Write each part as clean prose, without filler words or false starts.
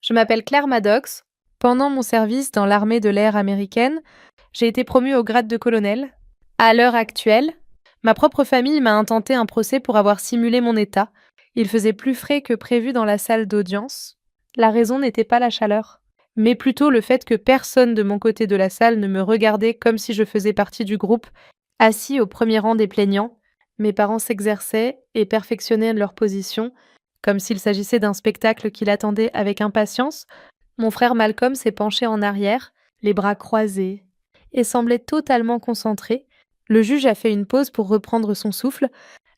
Je m'appelle Claire Maddox. Pendant mon service dans l'armée de l'air américaine, j'ai été promue au grade de colonel. À l'heure actuelle, ma propre famille m'a intenté un procès pour avoir simulé mon état. Il faisait plus frais que prévu dans la salle d'audience. La raison n'était pas la chaleur, mais plutôt le fait que personne de mon côté de la salle ne me regardait comme si je faisais partie du groupe. Assis au premier rang des plaignants, mes parents s'exerçaient et perfectionnaient leur position, comme s'il s'agissait d'un spectacle qui l'attendait avec impatience. Mon frère Malcolm s'est penché en arrière, les bras croisés, et semblait totalement concentré. Le juge a fait une pause pour reprendre son souffle.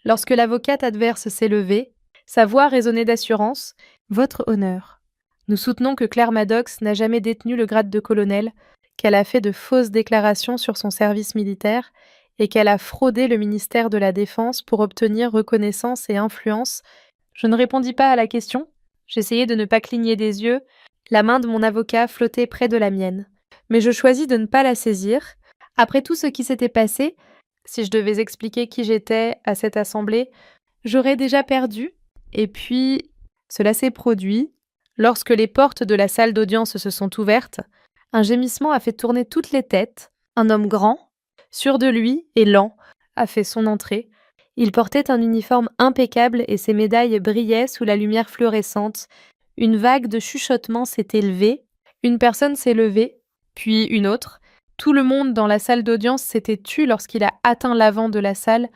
Lorsque l'avocate adverse s'est levée, sa voix résonnait d'assurance. « Votre honneur. Nous soutenons que Claire Maddox n'a jamais détenu le grade de colonel, qu'elle a fait de fausses déclarations sur son service militaire et qu'elle a fraudé le ministère de la Défense pour obtenir reconnaissance et influence. » Je ne répondis pas à la question. J'essayais de ne pas cligner des yeux. La main de mon avocat flottait près de la mienne. Mais je choisis de ne pas la saisir. Après tout ce qui s'était passé, si je devais expliquer qui j'étais à cette assemblée, j'aurais déjà perdu. Et puis, cela s'est produit. Lorsque les portes de la salle d'audience se sont ouvertes, un gémissement a fait tourner toutes les têtes. Un homme grand, sûr de lui et lent, a fait son entrée. Il portait un uniforme impeccable et ses médailles brillaient sous la lumière fluorescente. Une vague de chuchotements s'est élevée. Une personne s'est levée, puis une autre. Tout le monde dans la salle d'audience s'était tu lorsqu'il a atteint l'avant de la salle.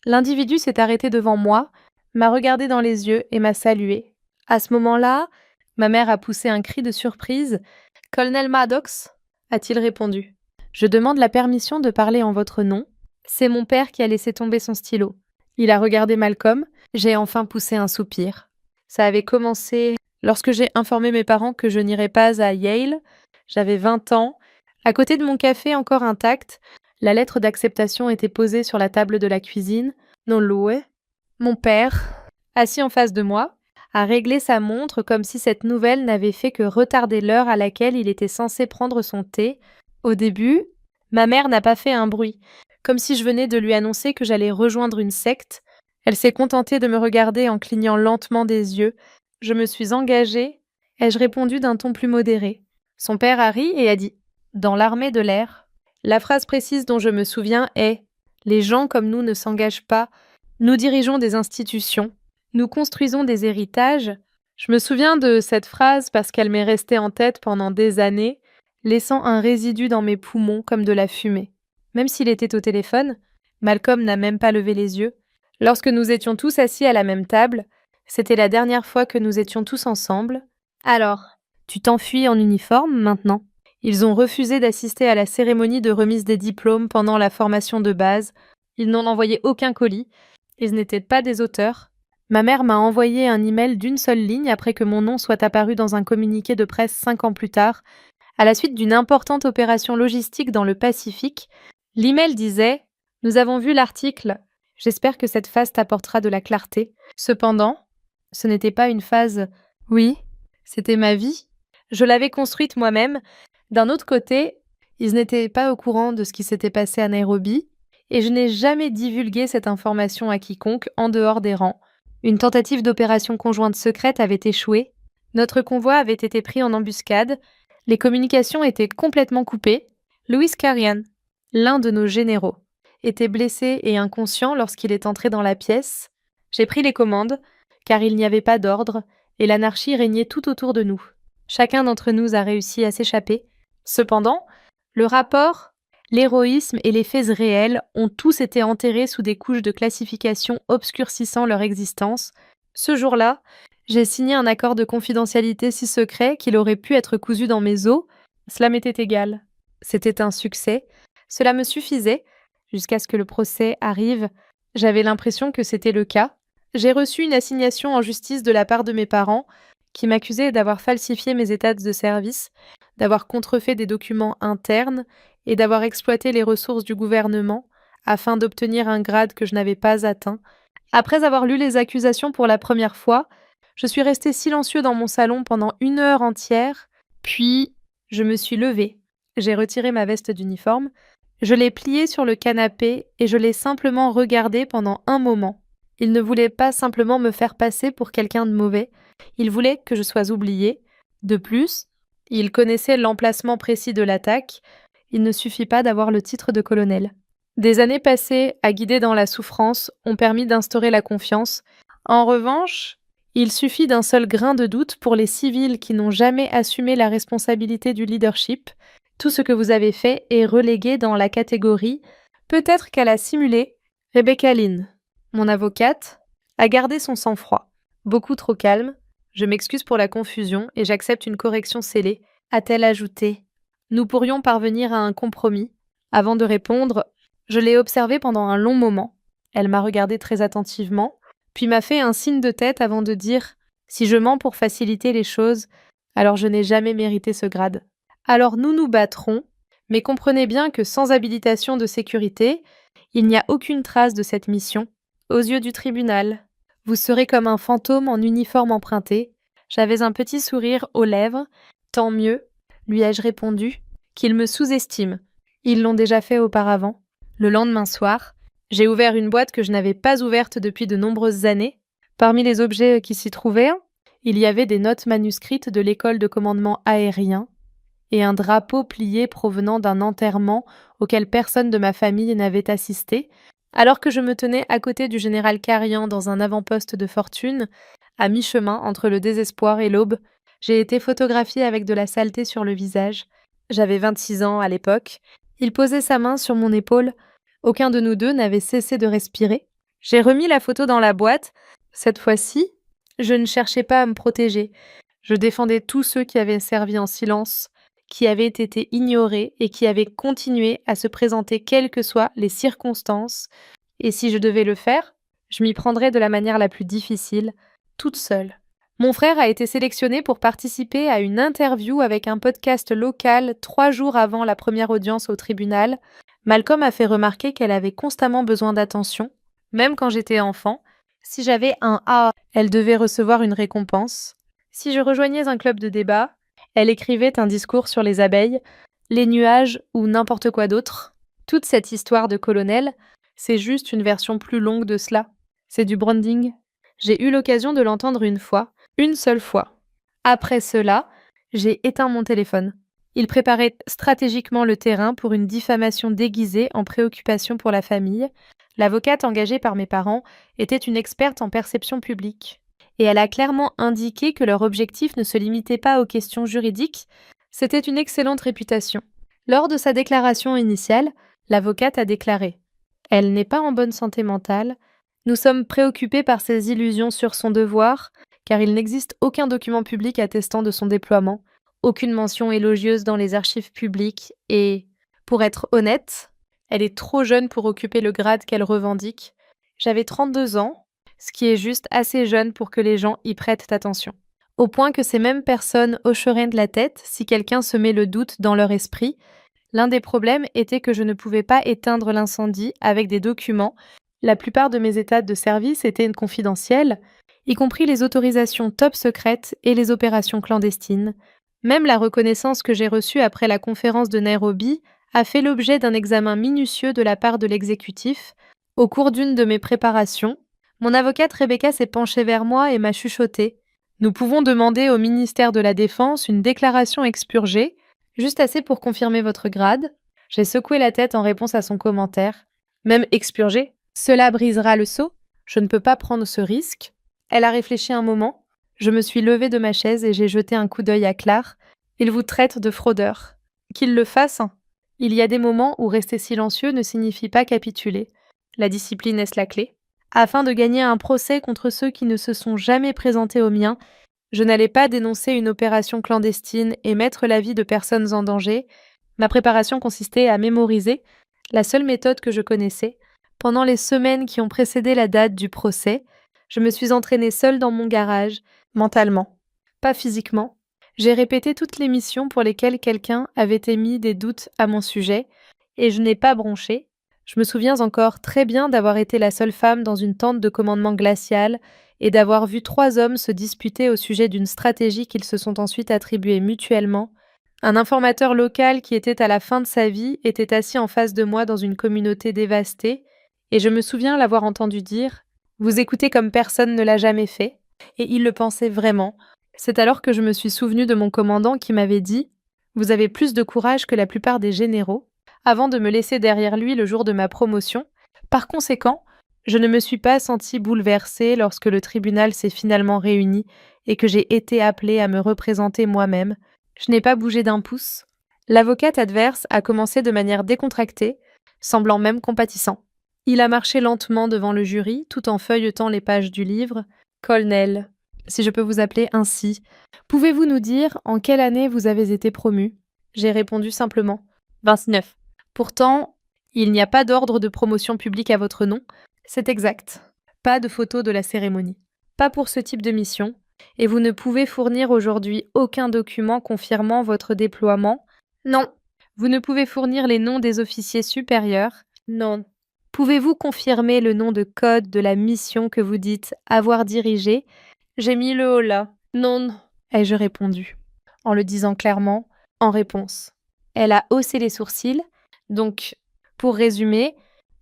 L'individu s'est arrêté devant moi, m'a regardé dans les yeux et m'a salué. À ce moment-là, ma mère a poussé un cri de surprise. « Colonel Maddox » a-t-il répondu. « Je demande la permission de parler en votre nom. » C'est mon père qui a laissé tomber son stylo. Il a regardé Malcolm. J'ai enfin poussé un soupir. Ça avait commencé lorsque j'ai informé mes parents que je n'irais pas à Yale. J'avais 20 ans. À côté de mon café encore intact, la lettre d'acceptation était posée sur la table de la cuisine. Non loué. Mon père, assis en face de moi, a réglé sa montre comme si cette nouvelle n'avait fait que retarder l'heure à laquelle il était censé prendre son thé. Au début, ma mère n'a pas fait un bruit, comme si je venais de lui annoncer que j'allais rejoindre une secte. Elle s'est contentée de me regarder en clignant lentement des yeux. Je me suis engagée. Ai-je répondu d'un ton plus modéré. Son père a ri et a dit « Dans l'armée de l'air ». La phrase précise dont je me souviens est « Les gens comme nous ne s'engagent pas. Nous dirigeons des institutions. Nous construisons des héritages. » Je me souviens de cette phrase parce qu'elle m'est restée en tête pendant des années, laissant un résidu dans mes poumons comme de la fumée. Même s'il était au téléphone, Malcolm n'a même pas levé les yeux. Lorsque nous étions tous assis à la même table, c'était la dernière fois que nous étions tous ensemble. « Alors, tu t'enfuis en uniforme maintenant ?» Ils ont refusé d'assister à la cérémonie de remise des diplômes pendant la formation de base. Ils n'ont envoyé aucun colis. Ils n'étaient pas des auteurs. Ma mère m'a envoyé un email d'une seule ligne après que mon nom soit apparu dans un communiqué de presse 5 ans plus tard. À la suite d'une importante opération logistique dans le Pacifique, l'email disait « Nous avons vu l'article. J'espère que cette phase t'apportera de la clarté. » Cependant, ce n'était pas une phase « Oui, c'était ma vie. » Je l'avais construite moi-même. D'un autre côté, ils n'étaient pas au courant de ce qui s'était passé à Nairobi, et je n'ai jamais divulgué cette information à quiconque en dehors des rangs. Une tentative d'opération conjointe secrète avait échoué. Notre convoi avait été pris en embuscade. Les communications étaient complètement coupées. Louis Carrion, l'un de nos généraux, était blessé et inconscient lorsqu'il est entré dans la pièce. J'ai pris les commandes, car il n'y avait pas d'ordre, et l'anarchie régnait tout autour de nous. Chacun d'entre nous a réussi à s'échapper. Cependant, le rapport, l'héroïsme et les faits réels ont tous été enterrés sous des couches de classification obscurcissant leur existence. Ce jour-là, j'ai signé un accord de confidentialité si secret qu'il aurait pu être cousu dans mes os. Cela m'était égal. C'était un succès. Cela me suffisait. Jusqu'à ce que le procès arrive, j'avais l'impression que c'était le cas. J'ai reçu une assignation en justice de la part de mes parents, qui m'accusaient d'avoir falsifié mes états de service, d'avoir contrefait des documents internes et d'avoir exploité les ressources du gouvernement afin d'obtenir un grade que je n'avais pas atteint. Après avoir lu les accusations pour la première fois, je suis resté silencieux dans mon salon pendant 1 heure entière, puis je me suis levé. J'ai retiré ma veste d'uniforme, je l'ai pliée sur le canapé et je l'ai simplement regardée pendant un moment. Il ne voulait pas simplement me faire passer pour quelqu'un de mauvais, il voulait que je sois oubliée. De plus, il connaissait l'emplacement précis de l'attaque, il ne suffit pas d'avoir le titre de colonel. Des années passées à guider dans la souffrance ont permis d'instaurer la confiance. En revanche, il suffit d'un seul grain de doute pour les civils qui n'ont jamais assumé la responsabilité du leadership. Tout ce que vous avez fait est relégué dans la catégorie peut-être qu'elle a simulé. Rebecca Lynn, mon avocate, a gardé son sang-froid. Beaucoup trop calme. Je m'excuse pour la confusion et j'accepte une correction scellée, a-t-elle ajouté. Nous pourrions parvenir à un compromis. Avant de répondre, je l'ai observée pendant un long moment. Elle m'a regardé très attentivement, puis m'a fait un signe de tête avant de dire « Si je mens pour faciliter les choses, alors je n'ai jamais mérité ce grade. Alors nous nous battrons, mais comprenez bien que sans habilitation de sécurité, il n'y a aucune trace de cette mission. Aux yeux du tribunal, vous serez comme un fantôme en uniforme emprunté. » J'avais un petit sourire aux lèvres. « Tant mieux, lui ai-je répondu, qu'ils me sous-estiment. Ils l'ont déjà fait auparavant. » Le lendemain soir, j'ai ouvert une boîte que je n'avais pas ouverte depuis de nombreuses années. Parmi les objets qui s'y trouvaient, il y avait des notes manuscrites de l'école de commandement aérien et un drapeau plié provenant d'un enterrement auquel personne de ma famille n'avait assisté. Alors que je me tenais à côté du général Carian dans un avant-poste de fortune, à mi-chemin entre le désespoir et l'aube, j'ai été photographiée avec de la saleté sur le visage. J'avais 26 ans à l'époque. Il posait sa main sur mon épaule. Aucun de nous deux n'avait cessé de respirer. J'ai remis la photo dans la boîte. Cette fois-ci, je ne cherchais pas à me protéger. Je défendais tous ceux qui avaient servi en silence, qui avaient été ignorés et qui avaient continué à se présenter quelles que soient les circonstances. Et si je devais le faire, je m'y prendrais de la manière la plus difficile, toute seule. Mon frère a été sélectionné pour participer à une interview avec un podcast local 3 jours avant la première audience au tribunal. Malcolm a fait remarquer qu'elle avait constamment besoin d'attention, même quand j'étais enfant. Si j'avais un A, elle devait recevoir une récompense. Si je rejoignais un club de débat, elle écrivait un discours sur les abeilles, les nuages ou n'importe quoi d'autre. Toute cette histoire de colonel, c'est juste une version plus longue de cela. C'est du branding. J'ai eu l'occasion de l'entendre une seule fois. Après cela, j'ai éteint mon téléphone. Il préparait stratégiquement le terrain pour une diffamation déguisée en préoccupation pour la famille. L'avocate engagée par mes parents était une experte en perception publique. Et elle a clairement indiqué que leur objectif ne se limitait pas aux questions juridiques, c'était une excellente réputation. Lors de sa déclaration initiale, l'avocate a déclaré « Elle n'est pas en bonne santé mentale. Nous sommes préoccupés par ses illusions sur son devoir, car il n'existe aucun document public attestant de son déploiement, aucune mention élogieuse dans les archives publiques et, pour être honnête, elle est trop jeune pour occuper le grade qu'elle revendique. J'avais 32 ans, ce qui est juste assez jeune pour que les gens y prêtent attention. Au point que ces mêmes personnes hocheraient de la tête si quelqu'un semait le doute dans leur esprit. L'un des problèmes était que je ne pouvais pas éteindre l'incendie avec des documents. La plupart de mes états de service étaient confidentiels, y compris les autorisations top secrètes et les opérations clandestines. Même la reconnaissance que j'ai reçue après la conférence de Nairobi a fait l'objet d'un examen minutieux de la part de l'exécutif. Au cours d'une de mes préparations, mon avocate Rebecca s'est penchée vers moi et m'a chuchoté « Nous pouvons demander au ministère de la Défense une déclaration expurgée, juste assez pour confirmer votre grade. » J'ai secoué la tête en réponse à son commentaire. « Même expurgée ? Cela brisera le sceau. Je ne peux pas prendre ce risque. » Elle a réfléchi un moment. Je me suis levée de ma chaise et j'ai jeté un coup d'œil à Claire. Il vous traite de fraudeur. Qu'il le fasse. Il y a des moments où rester silencieux ne signifie pas capituler. La discipline est la clé. Afin de gagner un procès contre ceux qui ne se sont jamais présentés au mien, je n'allais pas dénoncer une opération clandestine et mettre la vie de personnes en danger. Ma préparation consistait à mémoriser, la seule méthode que je connaissais. Pendant les semaines qui ont précédé la date du procès, je me suis entraînée seule dans mon garage, mentalement, pas physiquement. J'ai répété toutes les missions pour lesquelles quelqu'un avait émis des doutes à mon sujet, et je n'ai pas bronché. Je me souviens encore très bien d'avoir été la seule femme dans une tente de commandement glacial et d'avoir vu 3 hommes se disputer au sujet d'une stratégie qu'ils se sont ensuite attribuée mutuellement. Un informateur local qui était à la fin de sa vie était assis en face de moi dans une communauté dévastée, et je me souviens l'avoir entendu dire « Vous écoutez comme personne ne l'a jamais fait », et il le pensait vraiment. C'est alors que je me suis souvenue de mon commandant qui m'avait dit: Vous avez plus de courage que la plupart des généraux, avant de me laisser derrière lui le jour de ma promotion. Par conséquent, je ne me suis pas sentie bouleversée lorsque le tribunal s'est finalement réuni et que j'ai été appelée à me représenter moi-même. Je n'ai pas bougé d'un pouce. L'avocate adverse a commencé de manière décontractée, semblant même compatissant. Il a marché lentement devant le jury tout en feuilletant les pages du livre. Colonel, si je peux vous appeler ainsi, pouvez-vous nous dire en quelle année vous avez été promu? J'ai répondu simplement 29. Pourtant, il n'y a pas d'ordre de promotion publique à votre nom. C'est exact. Pas de photo de la cérémonie. Pas pour ce type de mission. Et vous ne pouvez fournir aujourd'hui aucun document confirmant votre déploiement. Non. Vous ne pouvez fournir les noms des officiers supérieurs. Non. Pouvez-vous confirmer le nom de code de la mission que vous dites avoir dirigée? J'ai mis le haut là. Non, ai-je répondu, en le disant clairement, en réponse. Elle a haussé les sourcils. Donc, pour résumer,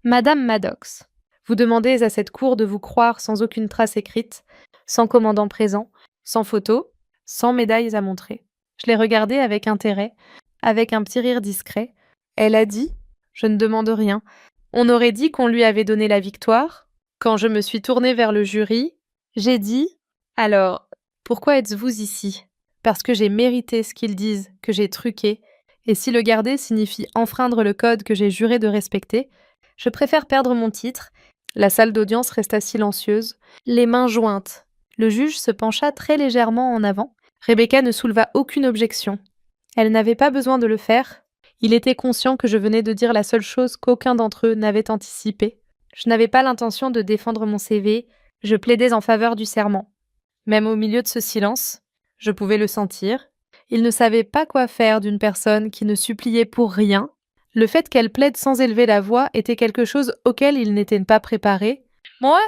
Madame Maddox, vous demandez à cette cour de vous croire sans aucune trace écrite, sans commandant présent, sans photo, sans médailles à montrer. Je l'ai regardée avec intérêt, avec un petit rire discret. Elle a dit: Je ne demande rien. On aurait dit qu'on lui avait donné la victoire. Quand je me suis tournée vers le jury, j'ai dit: Alors, pourquoi êtes-vous ici? Parce que j'ai mérité ce qu'ils disent, que j'ai truqué. Et si le garder signifie enfreindre le code que j'ai juré de respecter, je préfère perdre mon titre. La salle d'audience resta silencieuse, les mains jointes. Le juge se pencha très légèrement en avant. Rebecca ne souleva aucune objection. Elle n'avait pas besoin de le faire. Il était conscient que je venais de dire la seule chose qu'aucun d'entre eux n'avait anticipée. Je n'avais pas l'intention de défendre mon CV, je plaidais en faveur du serment. Même au milieu de ce silence, je pouvais le sentir. Il ne savait pas quoi faire d'une personne qui ne suppliait pour rien. Le fait qu'elle plaide sans élever la voix était quelque chose auquel il n'était pas préparé. Moi,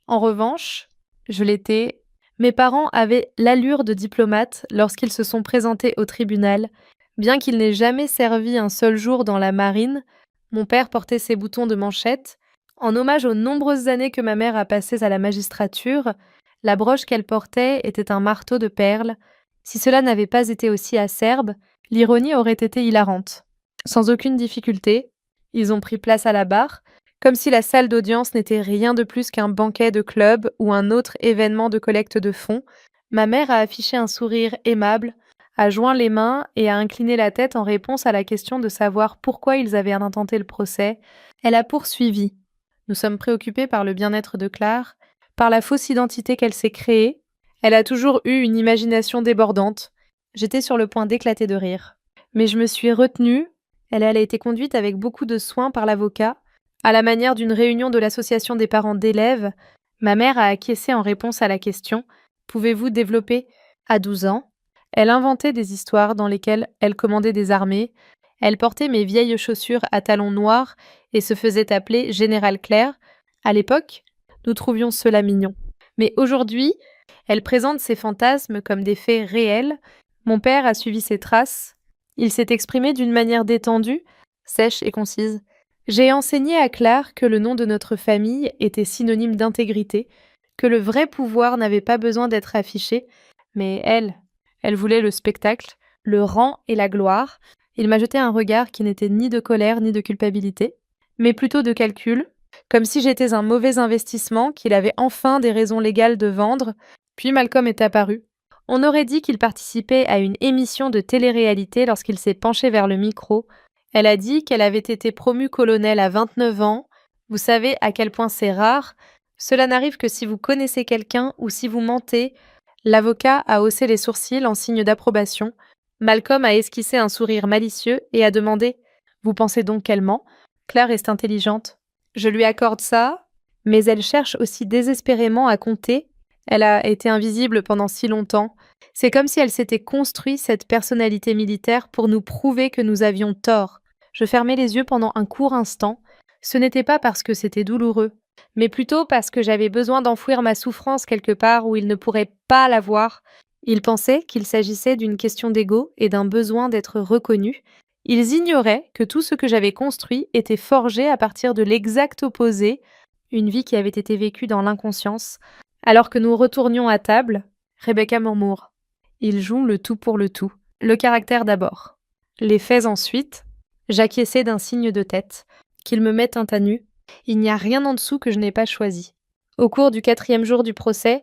en revanche, je l'étais. Mes parents avaient l'allure de diplomates lorsqu'ils se sont présentés au tribunal. Bien qu'il n'ait jamais servi un seul jour dans la marine, mon père portait ses boutons de manchette. En hommage aux nombreuses années que ma mère a passées à la magistrature, la broche qu'elle portait était un marteau de perles. Si cela n'avait pas été aussi acerbe, l'ironie aurait été hilarante. Sans aucune difficulté, ils ont pris place à la barre, comme si la salle d'audience n'était rien de plus qu'un banquet de club ou un autre événement de collecte de fonds. Ma mère a affiché un sourire aimable, a joint les mains et a incliné la tête en réponse à la question de savoir pourquoi ils avaient intenté le procès. Elle a poursuivi. Nous sommes préoccupés par le bien-être de Claire, par la fausse identité qu'elle s'est créée. Elle a toujours eu une imagination débordante. J'étais sur le point d'éclater de rire. Mais je me suis retenue. Elle a été conduite avec beaucoup de soin par l'avocat. À la manière d'une réunion de l'association des parents d'élèves, ma mère a acquiescé en réponse à la question: Pouvez-vous développer? À 12 ans, elle inventait des histoires dans lesquelles elle commandait des armées. Elle portait mes vieilles chaussures à talons noirs et se faisait appeler Général Claire. À l'époque, nous trouvions cela mignon. Mais aujourd'hui, elle présente ses fantasmes comme des faits réels. Mon père a suivi ses traces. Il s'est exprimé d'une manière détendue, sèche et concise. J'ai enseigné à Claire que le nom de notre famille était synonyme d'intégrité, que le vrai pouvoir n'avait pas besoin d'être affiché, mais elle voulait le spectacle, le rang et la gloire. Il m'a jeté un regard qui n'était ni de colère ni de culpabilité, mais plutôt de calcul, comme si j'étais un mauvais investissement qu'il avait enfin des raisons légales de vendre. Puis Malcolm est apparu. On aurait dit qu'il participait à une émission de télé-réalité lorsqu'il s'est penché vers le micro. Elle a dit qu'elle avait été promue colonel à 29 ans. Vous savez à quel point c'est rare. Cela n'arrive que si vous connaissez quelqu'un ou si vous mentez. L'avocat a haussé les sourcils en signe d'approbation. Malcolm a esquissé un sourire malicieux et a demandé: Vous pensez donc qu'elle ment? Claire est intelligente. Je lui accorde ça, mais elle cherche aussi désespérément à compter. Elle a été invisible pendant si longtemps. C'est comme si elle s'était construit cette personnalité militaire pour nous prouver que nous avions tort. Je fermai les yeux pendant un court instant. Ce n'était pas parce que c'était douloureux, mais plutôt parce que j'avais besoin d'enfouir ma souffrance quelque part où il ne pourrait pas la voir. Ils pensaient qu'il s'agissait d'une question d'ego et d'un besoin d'être reconnu. Ils ignoraient que tout ce que j'avais construit était forgé à partir de l'exact opposé, une vie qui avait été vécue dans l'inconscience. Alors que nous retournions à table, Rebecca murmure: Ils jouent le tout pour le tout. Le caractère d'abord. Les faits ensuite. J'acquiesçais d'un signe de tête. Qu'ils me mettent un tas nu. Il n'y a rien en dessous que je n'ai pas choisi. Au cours du 4e jour du procès,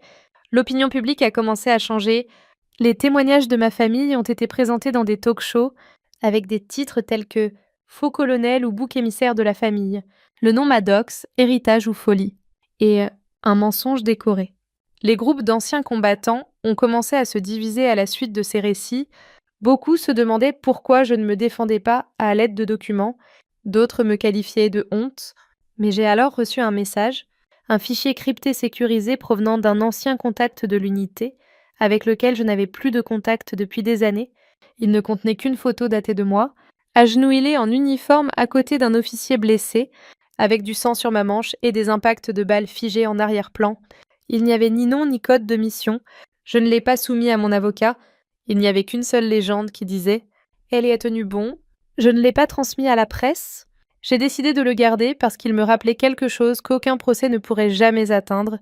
l'opinion publique a commencé à changer. Les témoignages de ma famille ont été présentés dans des talk-shows avec des titres tels que Faux colonel ou bouc émissaire de la famille, le nom Maddox, héritage ou folie, et un mensonge décoré. Les groupes d'anciens combattants ont commencé à se diviser à la suite de ces récits. Beaucoup se demandaient pourquoi je ne me défendais pas à l'aide de documents, d'autres me qualifiaient de honte, mais j'ai alors reçu un message, un fichier crypté sécurisé provenant d'un ancien contact de l'unité, avec lequel je n'avais plus de contact depuis des années. Il ne contenait qu'une photo datée de moi, agenouillée en uniforme à côté d'un officier blessé, avec du sang sur ma manche et des impacts de balles figés en arrière-plan. Il n'y avait ni nom ni code de mission. Je ne l'ai pas soumis à mon avocat. Il n'y avait qu'une seule légende qui disait « Elle est tenue bon ». Je ne l'ai pas transmis à la presse. J'ai décidé de le garder parce qu'il me rappelait quelque chose qu'aucun procès ne pourrait jamais atteindre.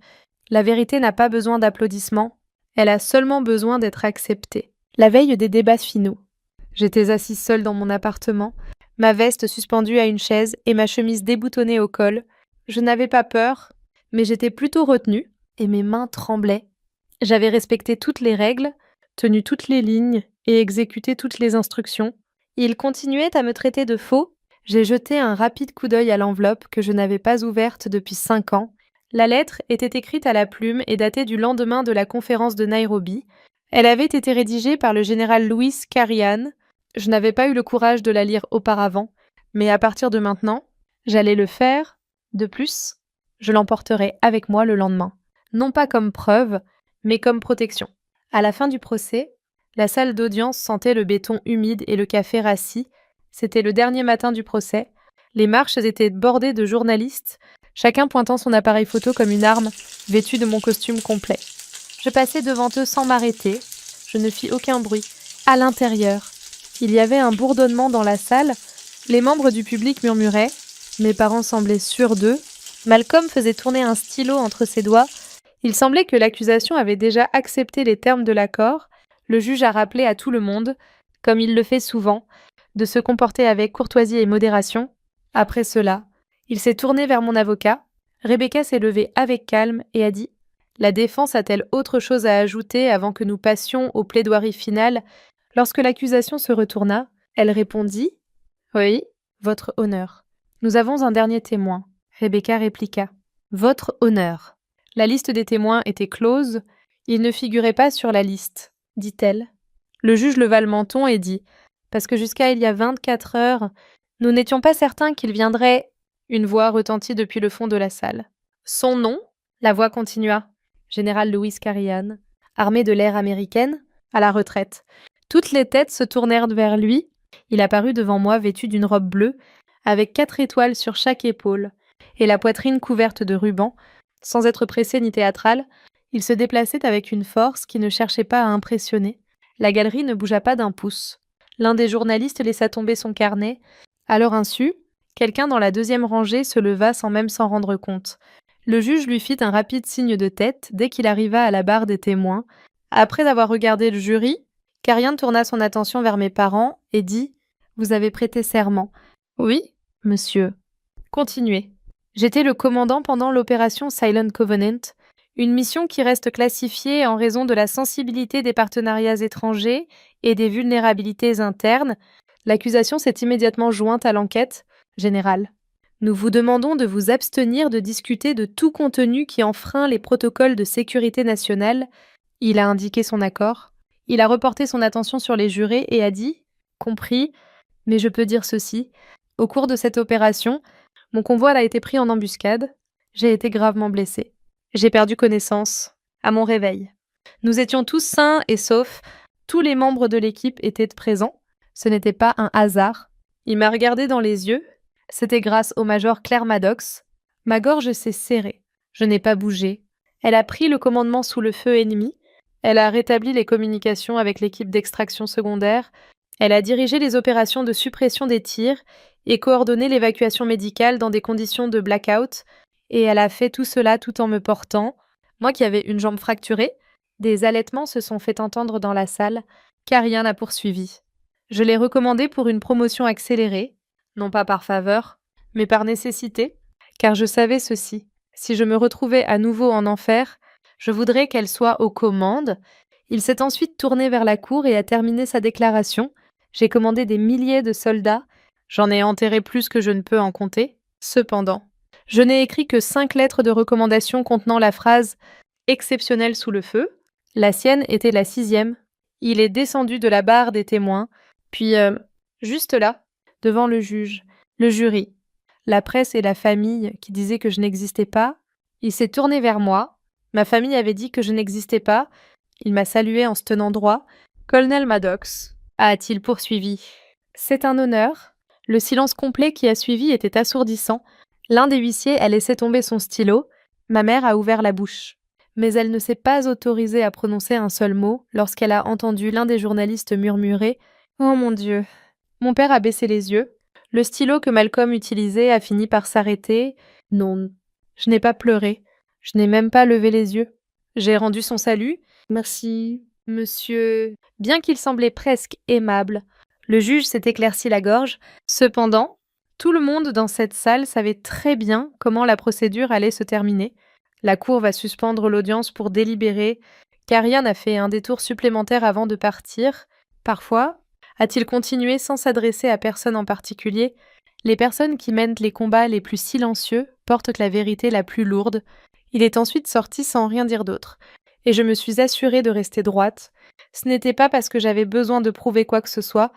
La vérité n'a pas besoin d'applaudissements. Elle a seulement besoin d'être acceptée. La veille des débats finaux. J'étais assise seule dans mon appartement, ma veste suspendue à une chaise et ma chemise déboutonnée au col. Je n'avais pas peur, mais j'étais plutôt retenue, et mes mains tremblaient. J'avais respecté toutes les règles, tenu toutes les lignes et exécuté toutes les instructions. Il continuait à me traiter de faux. J'ai jeté un rapide coup d'œil à l'enveloppe que je n'avais pas ouverte depuis 5 ans. La lettre était écrite à la plume et datée du lendemain de la conférence de Nairobi. Elle avait été rédigée par le général Louis Carian. Je n'avais pas eu le courage de la lire auparavant, mais à partir de maintenant, j'allais le faire. De plus, je l'emporterai avec moi le lendemain. Non pas comme preuve, mais comme protection. À la fin du procès, la salle d'audience sentait le béton humide et le café rassis. C'était le dernier matin du procès. Les marches étaient bordées de journalistes, chacun pointant son appareil photo comme une arme, vêtu de mon costume complet. Je passais devant eux sans m'arrêter. Je ne fis aucun bruit. À l'intérieur, il y avait un bourdonnement dans la salle. Les membres du public murmuraient. Mes parents semblaient sûrs d'eux. Malcolm faisait tourner un stylo entre ses doigts. Il semblait que l'accusation avait déjà accepté les termes de l'accord. Le juge a rappelé à tout le monde, comme il le fait souvent, de se comporter avec courtoisie et modération. Après cela, il s'est tourné vers mon avocat. Rebecca s'est levée avec calme et a dit « La défense a-t-elle autre chose à ajouter avant que nous passions aux plaidoiries finales ?» Lorsque l'accusation se retourna, elle répondit « Oui, votre honneur. Nous avons un dernier témoin. » Rebecca répliqua « Votre honneur. » La liste des témoins était close. Il ne figurait pas sur la liste, dit-elle. Le juge leva le menton et dit « Parce que jusqu'à il y a 24 heures, nous n'étions pas certains qu'il viendrait… » Une voix retentit depuis le fond de la salle. « Son nom ?» La voix continua. « Général Louis Carian, armée de l'air américaine, à la retraite. » Toutes les têtes se tournèrent vers lui. Il apparut devant moi vêtu d'une robe bleue, avec 4 étoiles sur chaque épaule, et la poitrine couverte de rubans. Sans être pressé ni théâtral, il se déplaçait avec une force qui ne cherchait pas à impressionner. La galerie ne bougea pas d'un pouce. L'un des journalistes laissa tomber son carnet. À leur insu, quelqu'un dans la 2e rangée se leva sans même s'en rendre compte. Le juge lui fit un rapide signe de tête dès qu'il arriva à la barre des témoins. Après avoir regardé le jury, Carian tourna son attention vers mes parents et dit « Vous avez prêté serment. »« Oui, monsieur. » « Continuez. » J'étais le commandant pendant l'opération Silent Covenant, une mission qui reste classifiée en raison de la sensibilité des partenariats étrangers et des vulnérabilités internes. L'accusation s'est immédiatement jointe à l'enquête générale. Nous vous demandons de vous abstenir de discuter de tout contenu qui enfreint les protocoles de sécurité nationale. Il a indiqué son accord. Il a reporté son attention sur les jurés et a dit « Compris, mais je peux dire ceci. Au cours de cette opération, mon convoi a été pris en embuscade. J'ai été gravement blessé. J'ai perdu connaissance à mon réveil. Nous étions tous sains et saufs. Tous les membres de l'équipe étaient présents. Ce n'était pas un hasard. Il m'a regardé dans les yeux. C'était grâce au major Claire Maddox. Ma gorge s'est serrée. Je n'ai pas bougé. Elle a pris le commandement sous le feu ennemi. Elle a rétabli les communications avec l'équipe d'extraction secondaire. Elle a dirigé les opérations de suppression des tirs et coordonné l'évacuation médicale dans des conditions de blackout. Et elle a fait tout cela tout en me portant, moi qui avais une jambe fracturée, Des halètements se sont fait entendre dans la salle, car rien n'a poursuivi. Je l'ai recommandé pour une promotion accélérée, non pas par faveur, mais par nécessité, car je savais ceci. Si je me retrouvais à nouveau en enfer, je voudrais qu'elle soit aux commandes. Il s'est ensuite tourné vers la cour et a terminé sa déclaration. J'ai commandé des milliers de soldats. J'en ai enterré plus que je ne peux en compter. Cependant, je n'ai écrit que 5 lettres de recommandation contenant la phrase « exceptionnelle sous le feu ». La sienne était la 6e. Il est descendu de la barre des témoins, puis, juste là, devant le juge, le jury, la presse et la famille qui disaient que je n'existais pas. Il s'est tourné vers moi. Ma famille avait dit que je n'existais pas. Il m'a salué en se tenant droit. Colonel Maddox, a-t-il poursuivi. C'est un honneur. Le silence complet qui a suivi était assourdissant. L'un des huissiers a laissé tomber son stylo. Ma mère a ouvert la bouche. Mais elle ne s'est pas autorisée à prononcer un seul mot lorsqu'elle a entendu l'un des journalistes murmurer « Oh mon Dieu !» Mon père a baissé les yeux. Le stylo que Malcolm utilisait a fini par s'arrêter. Non, je n'ai pas pleuré. Je n'ai même pas levé les yeux. J'ai rendu son salut. Merci, monsieur. Bien qu'il semblait presque aimable, le juge s'est éclairci la gorge. Cependant, tout le monde dans cette salle savait très bien comment la procédure allait se terminer. La cour va suspendre l'audience pour délibérer. Karian a fait un détour supplémentaire avant de partir. Parfois, a-t-il continué sans s'adresser à personne en particulier, les personnes qui mènent les combats les plus silencieux portent la vérité la plus lourde. Il est ensuite sorti sans rien dire d'autre. Et je me suis assurée de rester droite. Ce n'était pas parce que j'avais besoin de prouver quoi que ce soit,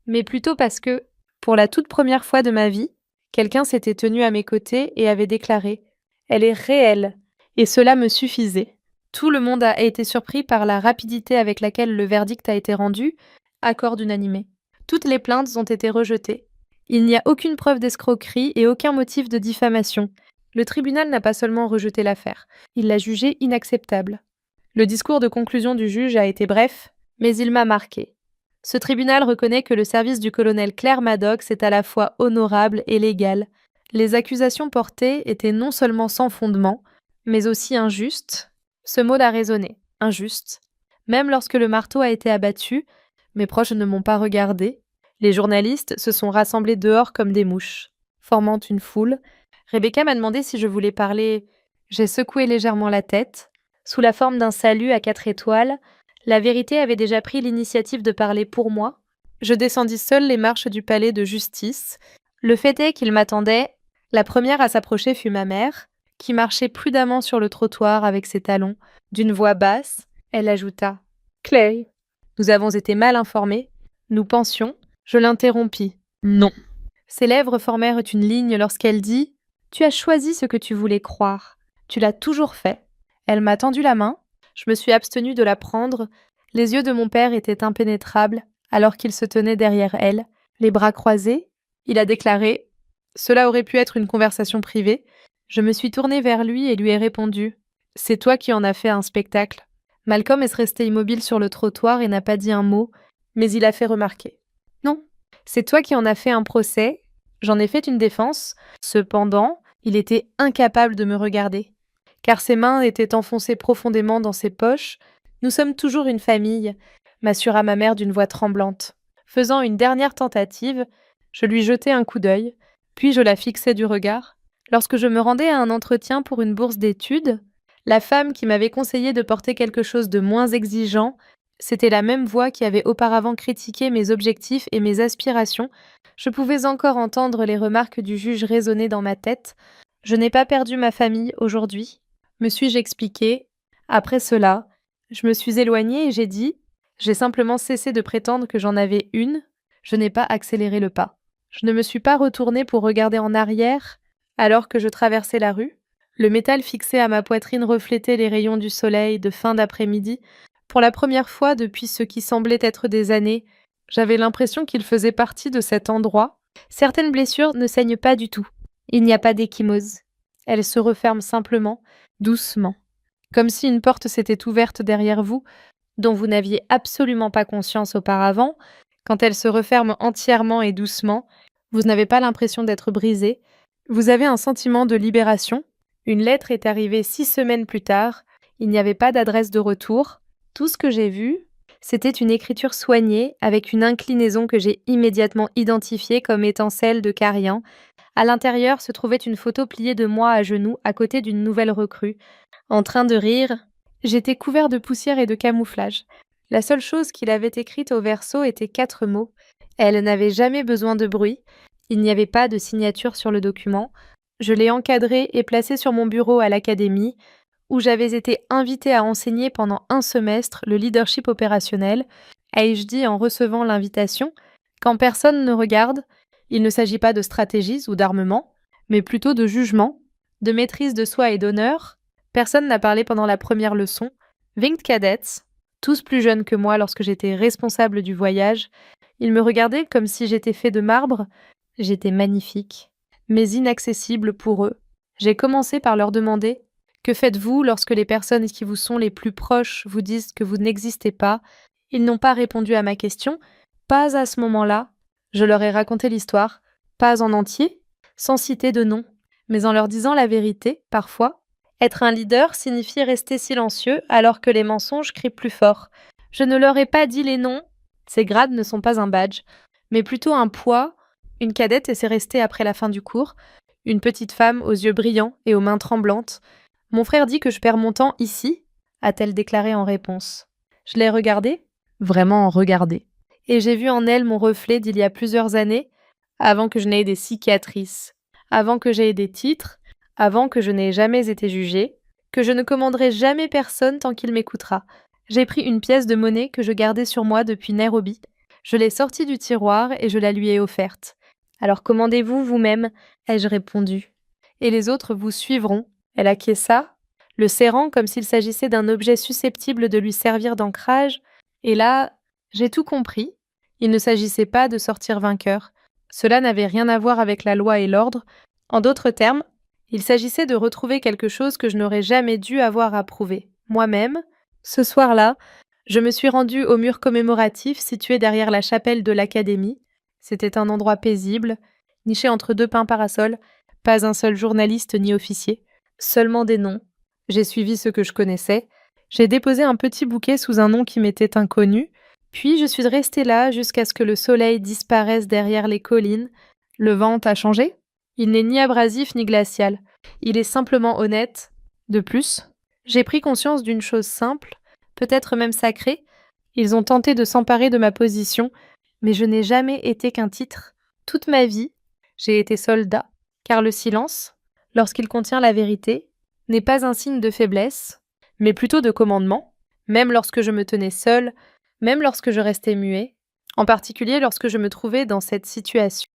mais plutôt parce que, pour la toute première fois de ma vie, quelqu'un s'était tenu à mes côtés et avait déclaré « Elle est réelle !» Et cela me suffisait. Tout le monde a été surpris par la rapidité avec laquelle le verdict a été rendu, accord d'unanimé. Toutes les plaintes ont été rejetées. Il n'y a aucune preuve d'escroquerie et aucun motif de diffamation. Le tribunal n'a pas seulement rejeté l'affaire, il l'a jugée inacceptable. Le discours de conclusion du juge a été bref, mais il m'a marqué. Ce tribunal reconnaît que le service du colonel Claire Maddox est à la fois honorable et légal. Les accusations portées étaient non seulement sans fondement, mais aussi injustes. Ce mot l'a résonné, injuste. Même lorsque le marteau a été abattu, mes proches ne m'ont pas regardé. Les journalistes se sont rassemblés dehors comme des mouches, formant une foule. Rebecca m'a demandé si je voulais parler. J'ai secoué légèrement la tête. Sous la forme d'un salut à 4 étoiles, la vérité avait déjà pris l'initiative de parler pour moi. Je descendis seule les marches du palais de justice. Le fait est qu'il m'attendait. La première à s'approcher fut ma mère, qui marchait prudemment sur le trottoir avec ses talons. D'une voix basse, elle ajouta « Clay !» Nous avons été mal informés. Nous pensions. Je l'interrompis. « Non !» Ses lèvres formèrent une ligne lorsqu'elle dit « Tu as choisi ce que tu voulais croire. Tu l'as toujours fait. » Elle m'a tendu la main. Je me suis abstenue de la prendre. Les yeux de mon père étaient impénétrables, alors qu'il se tenait derrière elle, les bras croisés. Il a déclaré « Cela aurait pu être une conversation privée. » Je me suis tournée vers lui et lui ai répondu « C'est toi qui en as fait un spectacle. » Malcolm est resté immobile sur le trottoir et n'a pas dit un mot, mais il a fait remarquer. « Non, c'est toi qui en as fait un procès. J'en ai fait une défense. » Cependant, il était incapable de me regarder, car ses mains étaient enfoncées profondément dans ses poches. « Nous sommes toujours une famille », m'assura ma mère d'une voix tremblante. Faisant une dernière tentative, je lui jetai un coup d'œil, puis je la fixai du regard. Lorsque je me rendais à un entretien pour une bourse d'études, la femme qui m'avait conseillé de porter quelque chose de moins exigeant, c'était la même voix qui avait auparavant critiqué mes objectifs et mes aspirations. Je pouvais encore entendre les remarques du juge résonner dans ma tête. Je n'ai pas perdu ma famille aujourd'hui, me suis-je expliqué. Après cela, je me suis éloignée et j'ai dit « J'ai simplement cessé de prétendre que j'en avais une. Je n'ai pas accéléré le pas. Je ne me suis pas retournée pour regarder en arrière alors que je traversais la rue. Le métal fixé à ma poitrine reflétait les rayons du soleil de fin d'après-midi. Pour la première fois depuis ce qui semblait être des années, j'avais l'impression qu'il faisait partie de cet endroit. Certaines blessures ne saignent pas du tout. Il n'y a pas d'échymose. Elles se referment simplement, doucement. Comme si une porte s'était ouverte derrière vous, dont vous n'aviez absolument pas conscience auparavant. Quand elle se referme entièrement et doucement, vous n'avez pas l'impression d'être brisé. Vous avez un sentiment de libération. Une lettre est arrivée 6 semaines plus tard. Il n'y avait pas d'adresse de retour. Tout ce que j'ai vu, c'était une écriture soignée avec une inclinaison que j'ai immédiatement identifiée comme étant celle de Carian. À l'intérieur se trouvait une photo pliée de moi à genoux à côté d'une nouvelle recrue. En train de rire, j'étais couvert de poussière et de camouflage. La seule chose qu'il avait écrite au verso était 4 mots. Elle n'avait jamais besoin de bruit. Il n'y avait pas de signature sur le document. Je l'ai encadré et placé sur mon bureau à l'académie, où j'avais été invitée à enseigner pendant un semestre le leadership opérationnel. Ai-je dit en recevant l'invitation, quand personne ne regarde, il ne s'agit pas de stratégies ou d'armement, mais plutôt de jugement, de maîtrise de soi et d'honneur. Personne n'a parlé pendant la première leçon. Winged Cadets, tous plus jeunes que moi lorsque j'étais responsable du voyage, ils me regardaient comme si j'étais fait de marbre. J'étais magnifique, mais inaccessible pour eux. J'ai commencé par leur demander: que faites-vous lorsque les personnes qui vous sont les plus proches vous disent que vous n'existez pas? Ils n'ont pas répondu à ma question, pas à ce moment-là. Je leur ai raconté l'histoire, pas en entier, sans citer de nom, mais en leur disant la vérité, parfois. Être un leader signifie rester silencieux alors que les mensonges crient plus fort. Je ne leur ai pas dit les noms, ces grades ne sont pas un badge, mais plutôt un poids. Une cadette, et c'est resté après la fin du cours, une petite femme aux yeux brillants et aux mains tremblantes. Mon frère dit que je perds mon temps ici, a-t-elle déclaré en réponse. Je l'ai regardée, vraiment regardée, et j'ai vu en elle mon reflet d'il y a plusieurs années, avant que je n'aie des cicatrices, avant que j'aie des titres, avant que je n'ai jamais été jugée, que je ne commanderai jamais personne tant qu'il m'écoutera. J'ai pris une pièce de monnaie que je gardais sur moi depuis Nairobi. Je l'ai sortie du tiroir et je la lui ai offerte. Alors commandez-vous vous-même, ai-je répondu. Et les autres vous suivront. Elle acquiesça, le serrant comme s'il s'agissait d'un objet susceptible de lui servir d'ancrage. Et là, j'ai tout compris. Il ne s'agissait pas de sortir vainqueur. Cela n'avait rien à voir avec la loi et l'ordre. En d'autres termes, il s'agissait de retrouver quelque chose que je n'aurais jamais dû avoir à prouver. Moi-même, ce soir-là, je me suis rendue au mur commémoratif situé derrière la chapelle de l'académie. C'était un endroit paisible, niché entre 2 pins parasols, pas un seul journaliste ni officier, seulement des noms. J'ai suivi ceux que je connaissais. J'ai déposé un petit bouquet sous un nom qui m'était inconnu, puis je suis restée là jusqu'à ce que le soleil disparaisse derrière les collines. Le vent a changé? Il n'est ni abrasif ni glacial. Il est simplement honnête. De plus, j'ai pris conscience d'une chose simple, peut-être même sacrée. Ils ont tenté de s'emparer de ma position, mais je n'ai jamais été qu'un titre. Toute ma vie, j'ai été soldat, car le silence, lorsqu'il contient la vérité, n'est pas un signe de faiblesse, mais plutôt de commandement, même lorsque je me tenais seule, même lorsque je restais muet, en particulier lorsque je me trouvais dans cette situation.